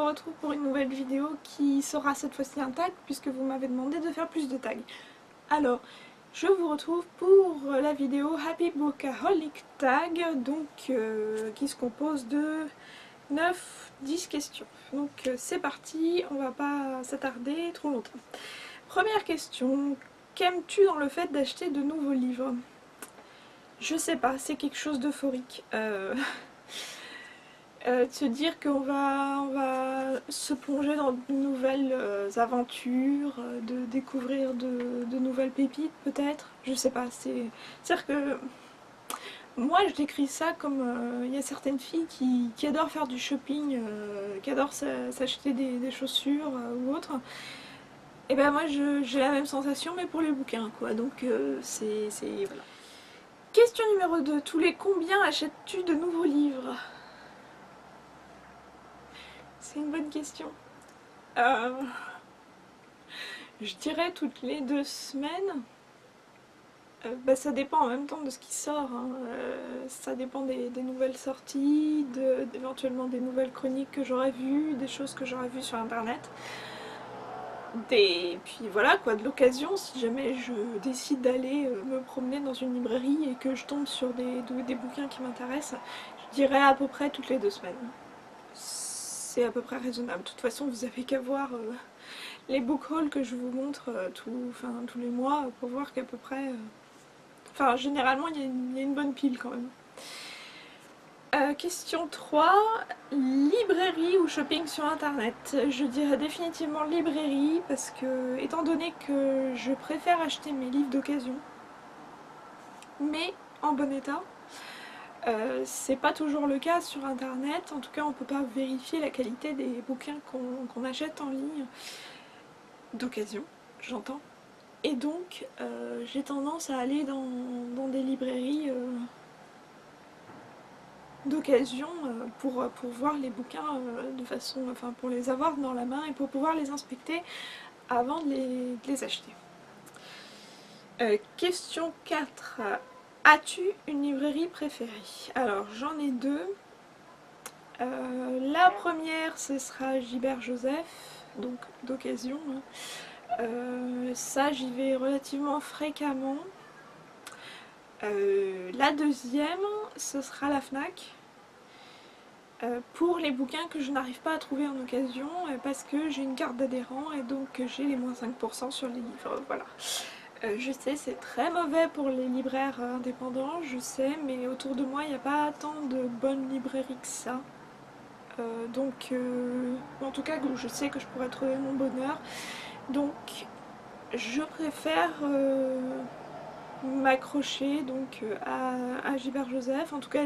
retrouve pour une nouvelle vidéo qui sera cette fois-ci un tag puisque vous m'avez demandé de faire plus de tags. Alors, je vous retrouve pour la vidéo Happy Bookaholic Tag, donc qui se compose de 9-10 questions. Donc c'est parti, on va pas s'attarder trop longtemps. Première question, qu'aimes-tu dans le fait d'acheter de nouveaux livres? Je sais pas, c'est quelque chose d'euphorique. De se dire qu'on va se plonger dans de nouvelles aventures, de découvrir de nouvelles pépites peut-être, je sais pas, c'est-à-dire que moi je décris ça comme il y a certaines filles qui adorent faire du shopping, qui adorent s'acheter des chaussures ou autre, et ben moi j'ai la même sensation mais pour les bouquins quoi, donc voilà. Question numéro 2, tous les combien achètes-tu de nouveaux livres? C'est une bonne question. Je dirais toutes les 2 semaines. Ça dépend en même temps de ce qui sort. Hein. Ça dépend des nouvelles sorties, éventuellement des nouvelles chroniques que j'aurais vues, des choses que j'aurais vues sur internet. Puis voilà quoi, de l'occasion, si jamais je décide d'aller me promener dans une librairie et que je tombe sur des bouquins qui m'intéressent, je dirais à peu près toutes les 2 semaines. C'est à peu près raisonnable. De toute façon, vous avez qu'à voir les book hauls que je vous montre tous les mois pour voir qu'à peu près... généralement, il y a une bonne pile quand même. Question 3. Librairie ou shopping sur internet? Je dirais définitivement librairie parce que, étant donné que je préfère acheter mes livres d'occasion, mais en bon état, c'est pas toujours le cas sur internet. En tout cas, on peut pas vérifier la qualité des bouquins qu'on achète en ligne d'occasion, j'entends. Et donc, j'ai tendance à aller dans des librairies d'occasion pour voir les bouquins de façon, pour les avoir dans la main et pour pouvoir les inspecter avant de les acheter. Question 4. As-tu une librairie préférée? Alors, j'en ai deux. La première, ce sera Gilbert Joseph, donc d'occasion. Ça, j'y vais relativement fréquemment. La deuxième, ce sera la Fnac. Pour les bouquins que je n'arrive pas à trouver en occasion, parce que j'ai une carte d'adhérent et donc j'ai les moins 5% sur les livres, voilà. Je sais, c'est très mauvais pour les libraires indépendants, je sais, mais autour de moi, il n'y a pas tant de bonnes librairies que ça. En tout cas, je sais que je pourrais trouver mon bonheur. Donc, je préfère m'accrocher à Gilbert Joseph, en tout cas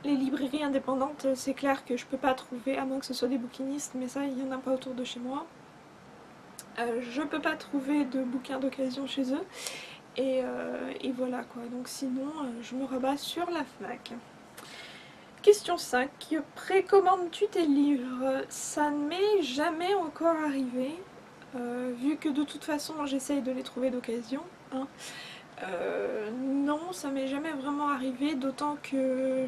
les librairies indépendantes, c'est clair que je peux pas trouver, à moins que ce soit des bouquinistes, mais ça, il n'y en a pas autour de chez moi. Je peux pas trouver de bouquins d'occasion chez eux. Et voilà quoi, donc sinon, je me rabats sur la Fnac. Question 5. Précommandes-tu tes livres? Ça ne m'est jamais encore arrivé, vu que de toute façon, j'essaye de les trouver d'occasion. Hein. Non, ça m'est jamais vraiment arrivé, d'autant que...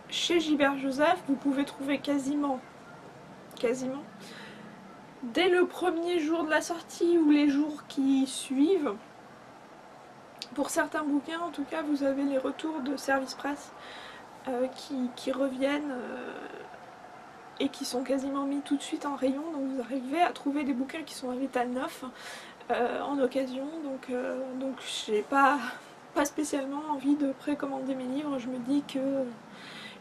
Chez Gilbert Joseph, vous pouvez trouver quasiment, dès le premier jour de la sortie ou les jours qui suivent. Pour certains bouquins, en tout cas, vous avez les retours de service presse qui reviennent et qui sont quasiment mis tout de suite en rayon. Donc vous arrivez à trouver des bouquins qui sont à l'état neuf en occasion. Donc j'ai pas spécialement envie de précommander mes livres. Je me dis que...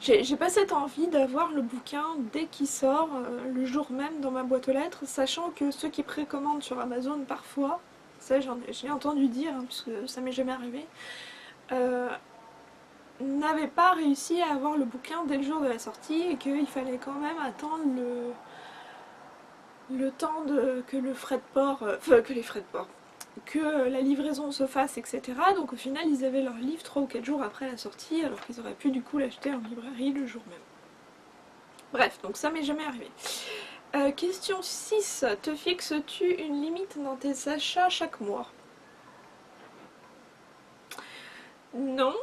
J'ai pas cette envie d'avoir le bouquin dès qu'il sort, le jour même dans ma boîte aux lettres, sachant que ceux qui précommandent sur Amazon parfois, ça j'ai entendu dire, hein, puisque ça m'est jamais arrivé, n'avaient pas réussi à avoir le bouquin dès le jour de la sortie et qu'il fallait quand même attendre le temps que le frais de port, que la livraison se fasse, etc. Donc au final, ils avaient leur livre 3 ou 4 jours après la sortie, alors qu'ils auraient pu du coup l'acheter en librairie le jour même. Bref, donc ça m'est jamais arrivé. Question 6. Te fixes-tu une limite dans tes achats chaque mois? Non.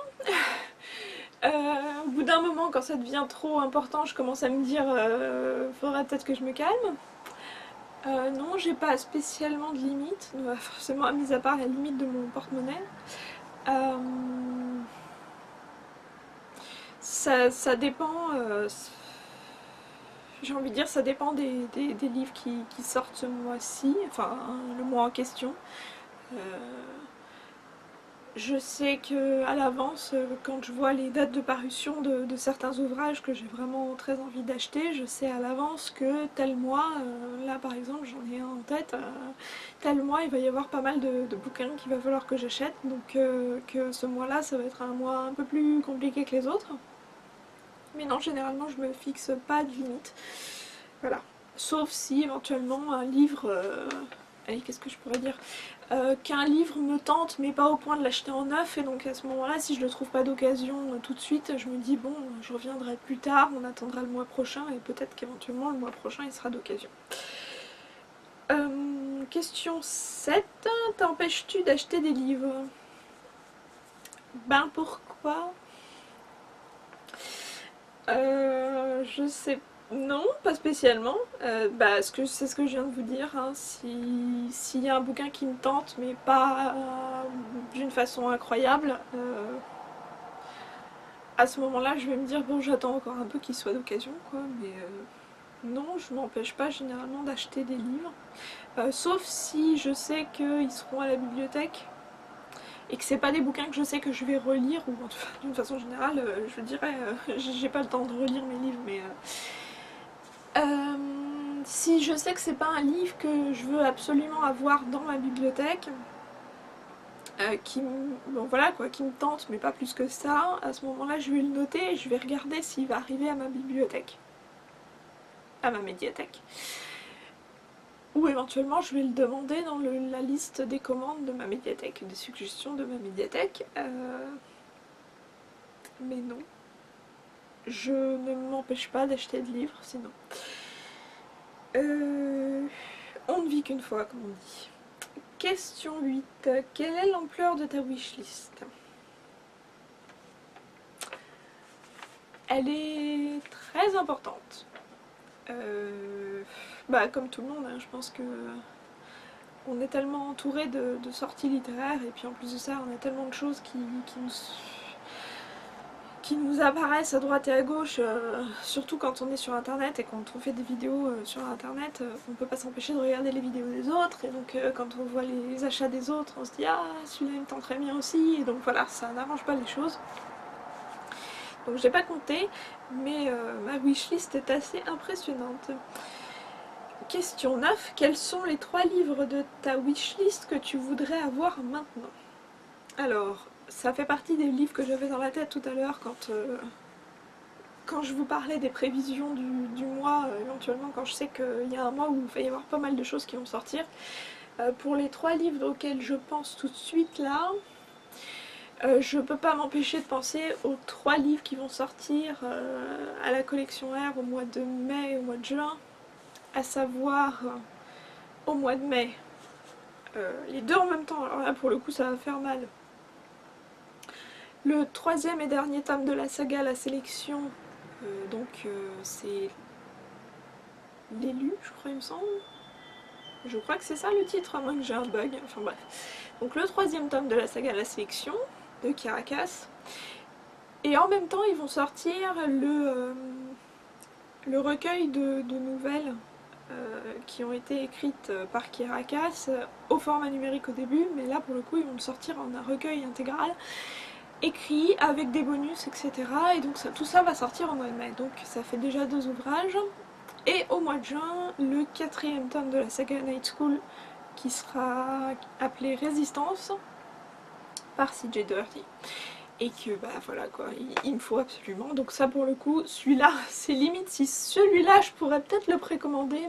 Au bout d'un moment, quand ça devient trop important, je commence à me dire faudrait peut-être que je me calme. Non, j'ai pas spécialement de limite, forcément, mis à part la limite de mon porte-monnaie. Euh, ça dépend, j'ai envie de dire, ça dépend des livres qui sortent ce mois-ci, enfin le mois en question. Euh, Je sais que à l'avance, quand je vois les dates de parution de certains ouvrages que j'ai vraiment très envie d'acheter, je sais à l'avance que tel mois, là par exemple j'en ai un en tête, tel mois il va y avoir pas mal de bouquins qu'il va falloir que j'achète, donc que ce mois-là ça va être un mois un peu plus compliqué que les autres. Mais non, généralement je me fixe pas de limite. Voilà. Sauf si éventuellement un livre... allez, qu'est-ce que je pourrais dire, qu'un livre me tente mais pas au point de l'acheter en neuf, et donc à ce moment-là si je le trouve pas d'occasion tout de suite, je me dis bon, je reviendrai plus tard, on attendra le mois prochain et peut-être qu'éventuellement le mois prochain il sera d'occasion. Question 7. T'empêches-tu d'acheter des livres? Ben pourquoi? Je sais. Non, pas spécialement. C'est ce que je viens de vous dire. Hein. S'il y a un bouquin qui me tente, mais pas d'une façon incroyable, à ce moment-là, je vais me dire bon, j'attends encore un peu qu'il soit d'occasion, quoi. Mais non, je m'empêche pas généralement d'acheter des livres, sauf si je sais qu'ils seront à la bibliothèque et que c'est pas des bouquins que je sais que je vais relire, ou d'une façon générale, je dirais, j'ai pas le temps de relire mes livres, mais si je sais que c'est pas un livre que je veux absolument avoir dans ma bibliothèque, bon, voilà, quoi, qui me tente, mais pas plus que ça, à ce moment-là, je vais le noter et je vais regarder s'il va arriver à ma bibliothèque, à ma médiathèque. Ou éventuellement, je vais le demander dans la liste des commandes de ma médiathèque, des suggestions de ma médiathèque. Mais non, je ne m'empêche pas d'acheter de livres, sinon. On ne vit qu'une fois, comme on dit. Question 8. Quelle est l'ampleur de ta wishlist? Elle est très importante. Comme tout le monde, hein, je pense que on est tellement entouré de sorties littéraires, et puis en plus de ça, on a tellement de choses qui nous apparaissent à droite et à gauche, surtout quand on est sur internet et quand on fait des vidéos sur internet, on peut pas s'empêcher de regarder les vidéos des autres, et donc quand on voit les achats des autres, on se dit ah, celui-là il me tenterait bien aussi, et donc voilà, ça n'arrange pas les choses. Donc j'ai pas compté, mais ma wishlist est assez impressionnante. Question 9. Quels sont les 3 livres de ta wishlist que tu voudrais avoir maintenant? Alors, ça fait partie des livres que j'avais dans la tête tout à l'heure quand je vous parlais des prévisions du mois, éventuellement quand je sais qu'il y a un mois où il va y avoir pas mal de choses qui vont sortir. Pour les 3 livres auxquels je pense tout de suite là, je peux pas m'empêcher de penser aux 3 livres qui vont sortir à la collection R au mois de mai et au mois de juin, à savoir au mois de mai, les deux en même temps, alors là pour le coup ça va faire mal. Le 3e et dernier tome de la saga La Sélection, c'est l'élu, je crois, il me semble. Je crois que c'est ça le titre, à moins que j'ai un bug, enfin bref. Donc le 3e tome de la saga La Sélection, de Caracas. Et en même temps, ils vont sortir le recueil de nouvelles qui ont été écrites par Caracas au format numérique au début, mais là pour le coup, ils vont le sortir en un recueil intégral, écrit avec des bonus, etc. Et donc tout ça va sortir en mois de mai. Donc ça fait déjà 2 ouvrages. Et au mois de juin, le 4e tome de la saga Night School, qui sera appelé Résistance, par C.J. Doherty. Et que voilà quoi, il me faut absolument. Donc ça pour le coup, celui-là, c'est limite si celui-là je pourrais peut-être le précommander,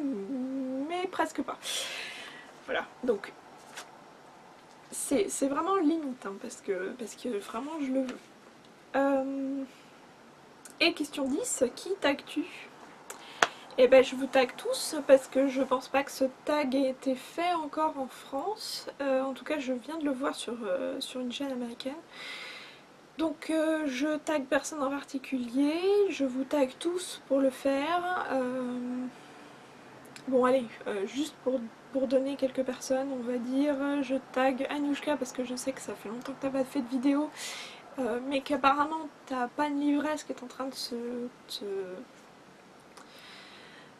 mais presque pas. Voilà, donc c'est vraiment limite, hein, parce que vraiment je le veux. Et question 10, qui tagues-tu? Et je vous tag tous parce que je pense pas que ce tag ait été fait encore en France. En tout cas, je viens de le voir sur une chaîne américaine. Donc je tag personne en particulier, je vous tag tous pour le faire. Bon allez, juste pour donner quelques personnes, on va dire, je tag Anouchka parce que je sais que ça fait longtemps que t'as pas fait de vidéo, mais qu'apparemment t'as pas une livresse qui est en train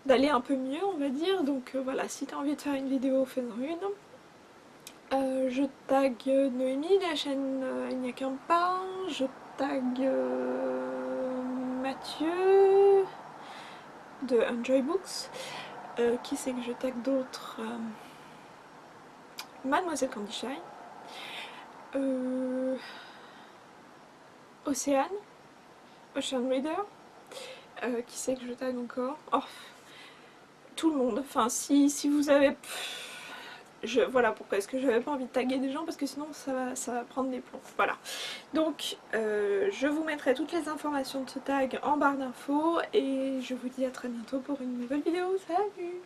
d'aller un peu mieux, on va dire. Donc voilà, si t'as envie de faire une vidéo, fais-en une. Je tag Noémie de la chaîne Il n'y a qu'un pas, je tag Mathieu de Enjoy Books, qui c'est que je tag d'autres, Mademoiselle Candy Shy, Océane, Ocean Reader, qui c'est que je tag encore, oh, tout le monde, enfin si vous avez... voilà pourquoi est-ce que j'avais pas envie de taguer des gens, parce que sinon ça va prendre des plombs. Voilà. Donc je vous mettrai toutes les informations de ce tag en barre d'infos et je vous dis à très bientôt pour une nouvelle vidéo. Salut!